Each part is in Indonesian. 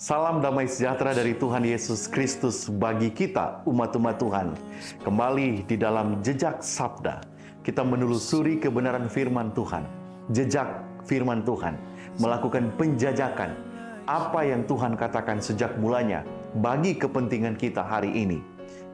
Salam damai sejahtera dari Tuhan Yesus Kristus bagi kita, umat-umat Tuhan. Kembali di dalam Jejak Sabda, kita menelusuri kebenaran firman Tuhan. Jejak firman Tuhan, melakukan penjajakan apa yang Tuhan katakan sejak mulanya bagi kepentingan kita hari ini.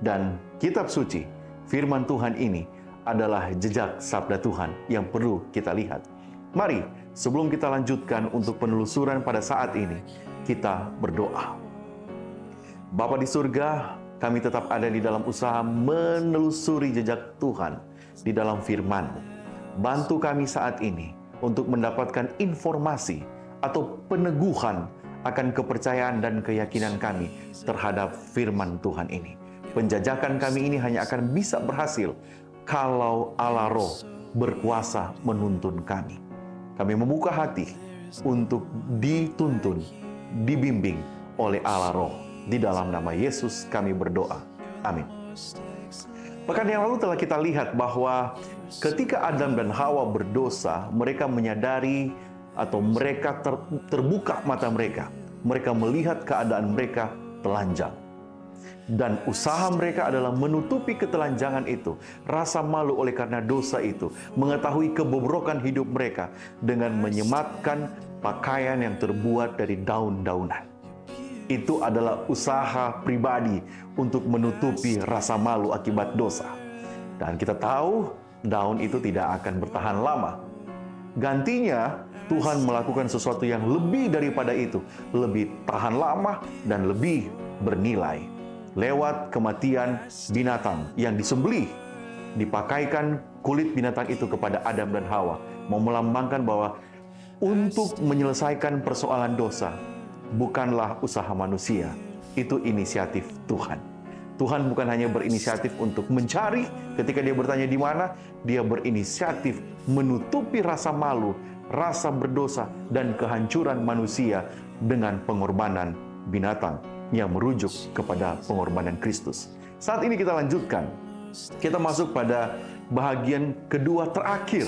Dan kitab suci, firman Tuhan ini adalah jejak sabda Tuhan yang perlu kita lihat. Mari, sebelum kita lanjutkan untuk penelusuran pada saat ini, kita berdoa. Bapa di surga, kami tetap ada di dalam usaha menelusuri jejak Tuhan di dalam firman-Mu. Bantu kami saat ini untuk mendapatkan informasi atau peneguhan akan kepercayaan dan keyakinan kami terhadap firman Tuhan ini. Penjajakan kami ini hanya akan bisa berhasil kalau Allah Roh berkuasa menuntun kami. Kami membuka hati untuk dituntun, dibimbing oleh Allah Roh. Di dalam nama Yesus kami berdoa. Amin. Pekan yang lalu telah kita lihat bahwa ketika Adam dan Hawa berdosa, mereka menyadari atau mereka terbuka mata mereka. Mereka melihat keadaan mereka telanjang. Dan usaha mereka adalah menutupi ketelanjangan itu, rasa malu oleh karena dosa itu, mengetahui kebobrokan hidup mereka dengan menyematkan pakaian yang terbuat dari daun-daunan. Itu adalah usaha pribadi untuk menutupi rasa malu akibat dosa. Dan kita tahu daun itu tidak akan bertahan lama. Gantinya, Tuhan melakukan sesuatu yang lebih daripada itu, lebih tahan lama dan lebih bernilai. Lewat kematian binatang yang disembelih, dipakaikan kulit binatang itu kepada Adam dan Hawa, mau melambangkan bahwa untuk menyelesaikan persoalan dosa bukanlah usaha manusia, itu inisiatif Tuhan. Tuhan bukan hanya berinisiatif untuk mencari ketika dia bertanya di mana, dia berinisiatif menutupi rasa malu, rasa berdosa, dan kehancuran manusia dengan pengorbanan binatang yang merujuk kepada pengorbanan Kristus. Saat ini kita lanjutkan. Kita masuk pada bahagian kedua terakhir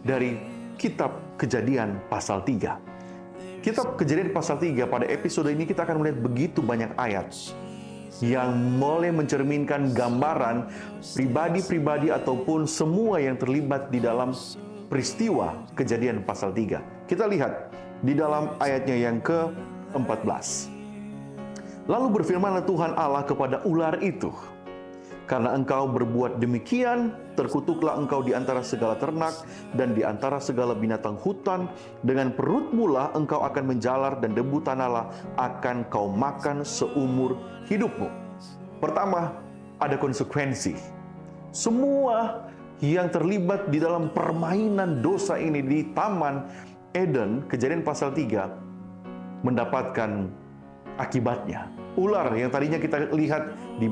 dari kitab Kejadian pasal 3. Kitab Kejadian pasal 3 pada episode ini kita akan melihat begitu banyak ayat yang mulai mencerminkan gambaran pribadi-pribadi ataupun semua yang terlibat di dalam peristiwa Kejadian pasal 3. Kita lihat di dalam ayatnya yang ke-14. Lalu berfirmanlah Tuhan Allah kepada ular itu, "Karena engkau berbuat demikian, terkutuklah engkau di antara segala ternak dan di antara segala binatang hutan. Dengan perutmu lah engkau akan menjalar dan debu tanahlah akan kau makan seumur hidupmu." Pertama, ada konsekuensi. Semua yang terlibat di dalam permainan dosa ini di Taman Eden, Kejadian pasal 3, mendapatkan akibatnya. Ular yang tadinya kita lihat di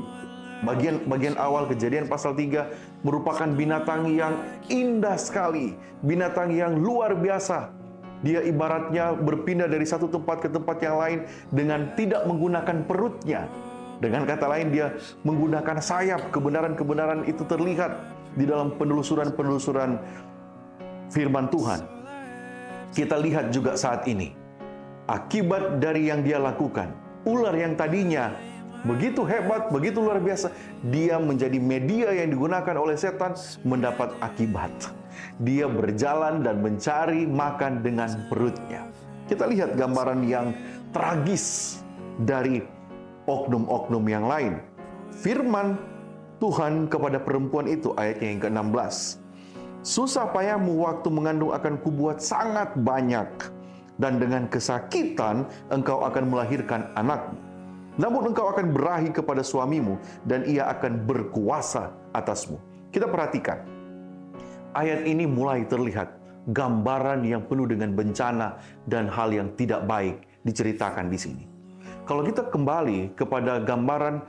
bagian awal Kejadian pasal 3 merupakan binatang yang indah sekali, binatang yang luar biasa. Dia ibaratnya berpindah dari satu tempat ke tempat yang lain dengan tidak menggunakan perutnya. Dengan kata lain, dia menggunakan sayap. Kebenaran-kebenaran itu terlihat di dalam penelusuran-penelusuran firman Tuhan. Kita lihat juga saat ini akibat dari yang dia lakukan. Ular yang tadinya begitu hebat, begitu luar biasa, dia menjadi media yang digunakan oleh setan, mendapat akibat. Dia berjalan dan mencari makan dengan perutnya. Kita lihat gambaran yang tragis dari oknum-oknum yang lain. Firman Tuhan kepada perempuan itu, ayatnya yang ke-16. "Susah payahmu waktu mengandung akan kubuat sangat banyak, dan dengan kesakitan engkau akan melahirkan anakmu. Namun engkau akan berahi kepada suamimu, dan ia akan berkuasa atasmu." Kita perhatikan, ayat ini mulai terlihat gambaran yang penuh dengan bencana dan hal yang tidak baik diceritakan di sini. Kalau kita kembali kepada gambaran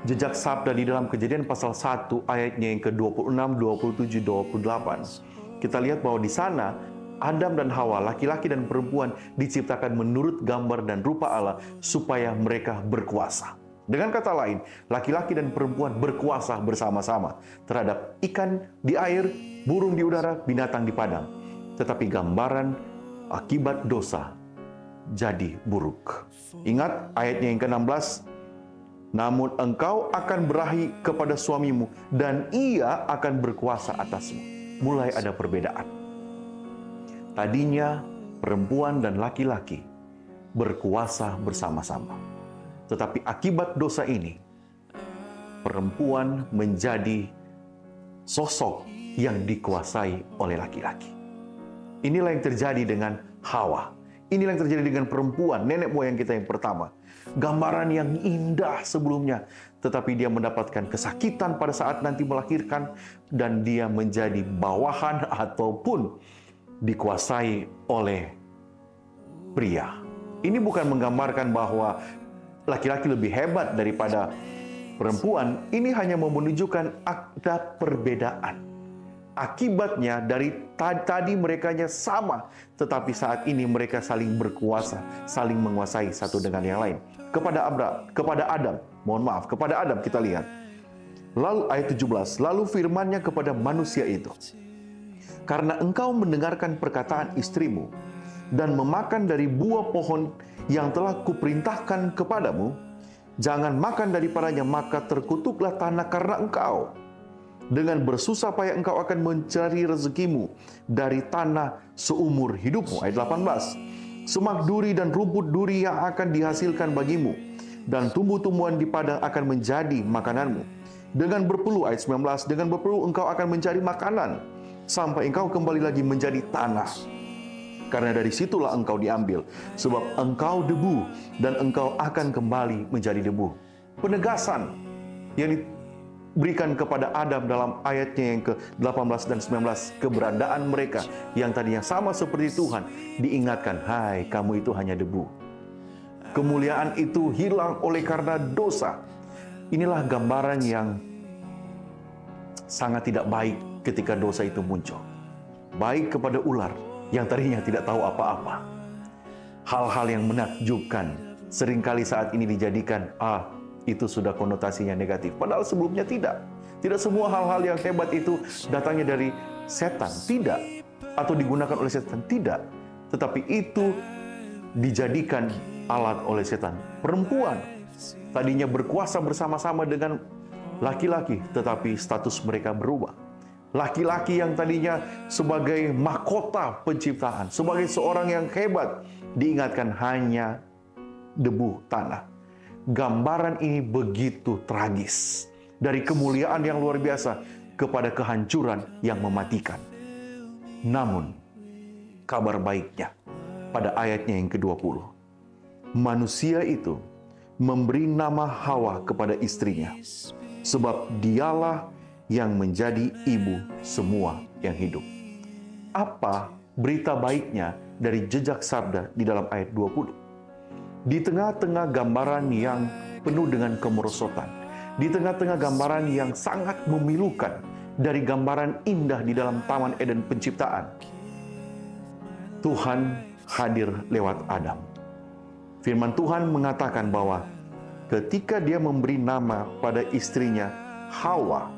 jejak sabda di dalam Kejadian pasal 1, ayatnya yang ke-26, 27, 28, kita lihat bahwa di sana Adam dan Hawa, laki-laki dan perempuan, diciptakan menurut gambar dan rupa Allah supaya mereka berkuasa. Dengan kata lain, laki-laki dan perempuan berkuasa bersama-sama terhadap ikan di air, burung di udara, binatang di padang. Tetapi gambaran akibat dosa jadi buruk. Ingat ayatnya yang ke-16, namun engkau akan berahi kepada suamimu dan ia akan berkuasa atasmu. Mulai ada perbedaan. Tadinya perempuan dan laki-laki berkuasa bersama-sama. Tetapi akibat dosa ini, perempuan menjadi sosok yang dikuasai oleh laki-laki. Inilah yang terjadi dengan Hawa. Inilah yang terjadi dengan perempuan, nenek moyang kita yang pertama. Gambaran yang indah sebelumnya, tetapi dia mendapatkan kesakitan pada saat nanti melahirkan, dan dia menjadi bawahan ataupun dikuasai oleh pria. Ini bukan menggambarkan bahwa laki-laki lebih hebat daripada perempuan. Ini hanya menunjukkan ada perbedaan. Akibatnya dari tadi merekanya sama, tetapi saat ini mereka saling berkuasa, saling menguasai satu dengan yang lain. Kepada Adam kita lihat. Lalu ayat 17, lalu firman-Nya kepada manusia itu, karena engkau mendengarkan perkataan istrimu dan memakan dari buah pohon yang telah kuperintahkan kepadamu, jangan makan daripadanya, maka terkutuklah tanah karena engkau. Dengan bersusah payah engkau akan mencari rezekimu dari tanah seumur hidupmu. Ayat 18. Semak duri dan rumput duri yang akan dihasilkan bagimu, dan tumbuh-tumbuhan di padang akan menjadi makananmu. Dengan berpeluh, ayat 19, dengan berpeluh engkau akan mencari makanan, sampai engkau kembali lagi menjadi tanah. Karena dari situlah engkau diambil, sebab engkau debu, dan engkau akan kembali menjadi debu. Penegasan yang berikan kepada Adam dalam ayatnya yang ke-18 dan 19, keberadaan mereka yang tadinya sama seperti Tuhan, diingatkan, hai, kamu itu hanya debu. Kemuliaan itu hilang oleh karena dosa. Inilah gambaran yang sangat tidak baik ketika dosa itu muncul. Baik kepada ular yang tadinya tidak tahu apa-apa. Hal-hal yang menakjubkan seringkali saat ini dijadikan, itu sudah konotasinya negatif. Padahal sebelumnya tidak. Tidak semua hal-hal yang hebat itu datangnya dari setan. Tidak. Atau digunakan oleh setan. Tidak. Tetapi itu dijadikan alat oleh setan. Perempuan tadinya berkuasa bersama-sama dengan laki-laki, tetapi status mereka berubah. Laki-laki yang tadinya sebagai mahkota penciptaan, sebagai seorang yang hebat, diingatkan hanya debu tanah. Gambaran ini begitu tragis. Dari kemuliaan yang luar biasa kepada kehancuran yang mematikan. Namun, kabar baiknya pada ayatnya yang ke-20. Manusia itu memberi nama Hawa kepada istrinya, sebab dialah yang menjadi ibu semua yang hidup. Apa berita baiknya dari jejak sabda di dalam ayat 20? Di tengah-tengah gambaran yang penuh dengan kemerosotan, di tengah-tengah gambaran yang sangat memilukan dari gambaran indah di dalam Taman Eden penciptaan, Tuhan hadir lewat Adam. Firman Tuhan mengatakan bahwa ketika dia memberi nama pada istrinya Hawa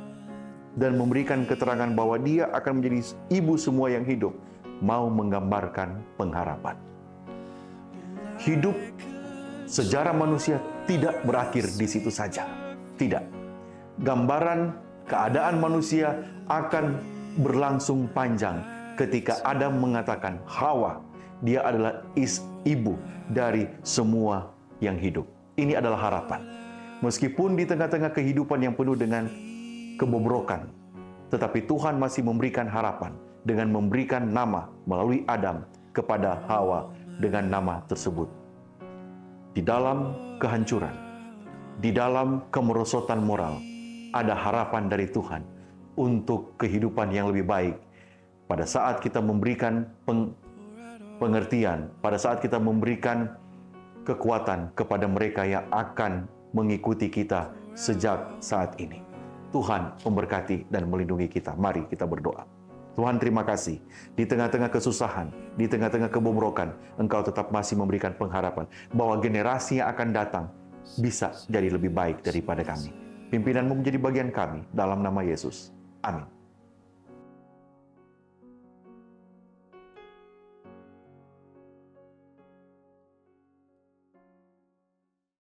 dan memberikan keterangan bahwa dia akan menjadi ibu semua yang hidup, mau menggambarkan pengharapan. Hidup sejarah manusia tidak berakhir di situ saja. Tidak. Gambaran keadaan manusia akan berlangsung panjang ketika Adam mengatakan Hawa, dia adalah ibu dari semua yang hidup. Ini adalah harapan. Meskipun di tengah-tengah kehidupan yang penuh dengan kebobrokan, tetapi Tuhan masih memberikan harapan dengan memberikan nama melalui Adam kepada Hawa dengan nama tersebut. Di dalam kehancuran, di dalam kemerosotan moral, ada harapan dari Tuhan untuk kehidupan yang lebih baik. Pada saat kita memberikan pengertian, pada saat kita memberikan kekuatan kepada mereka yang akan mengikuti kita sejak saat ini. Tuhan memberkati dan melindungi kita. Mari kita berdoa. Tuhan, terima kasih. Di tengah-tengah kesusahan, di tengah-tengah kebobrokan, Engkau tetap masih memberikan pengharapan bahwa generasi yang akan datang bisa jadi lebih baik daripada kami. Pimpinan-Mu menjadi bagian kami dalam nama Yesus. Amin.